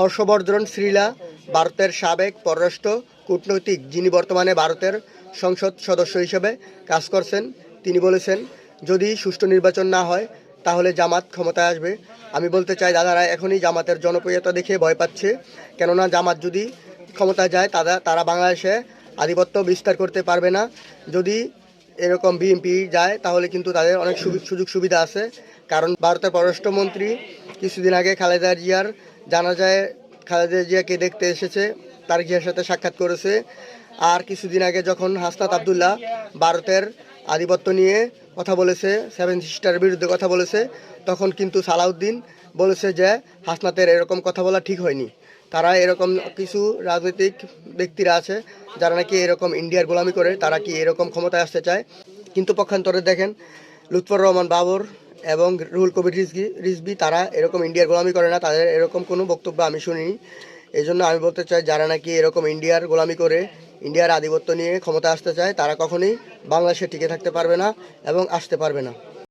হর্ষবর্ধন শ্রীলা ভারতের সাবেক পররাষ্ট্র কূটনৈতিক, যিনি বর্তমানে ভারতের সংসদ সদস্য হিসেবে কাজ করছেন, তিনি বলেছেন যদি সুষ্ঠু নির্বাচন না হয় তাহলে জামাত ক্ষমতায় আসবে। আমি বলতে চাই দাদারা এখনই জামাতের জনপ্রিয়তা দেখে ভয় পাচ্ছে, কেননা জামাত যদি ক্ষমতায় যায় তারা বাংলাদেশে আধিপত্য বিস্তার করতে পারবে না। যদি এরকম বিএনপি যায় তাহলে কিন্তু তাদের অনেক সুযোগ সুবিধা আছে, কারণ ভারতের পররাষ্ট্রমন্ত্রী কিছুদিন আগে খালেদা জিয়ার জানাজায় খালেদা জিয়াকে দেখতে এসেছে, তার জিয়ার সাথে সাক্ষাৎ করেছে। আর কিছুদিন আগে যখন হাসনাত আবদুল্লাহ ভারতের আধিপত্য নিয়ে কথা বলেছে, সেভেন সিস্টারের বিরুদ্ধে কথা বলেছে, তখন কিন্তু সালাউদ্দিন বলেছে যে হাসনাতের এরকম কথা বলা ঠিক হয়নি। তারা এরকম কিছু রাজনৈতিক ব্যক্তিরা আছে যারা নাকি এরকম ইন্ডিয়ার গোলামি করে, তারা কি এরকম ক্ষমতায় আসতে চায়। কিন্তু পক্ষান্তরে দেখেন লুৎফর রহমান বাবর এবং রুহুল কবির রিজভী তারা এরকম ইন্ডিয়ার গোলামি করে না, তাদের এরকম কোনো বক্তব্য আমি শুনিনি। এই জন্য আমি বলতে চাই যারা নাকি এরকম ইন্ডিয়ার গোলামি করে, ইন্ডিয়ার আধিপত্য নিয়ে ক্ষমতা আসতে চায়, তারা কখনোই বাংলাদেশে টিকে থাকতে পারবে না এবং আসতে পারবে না।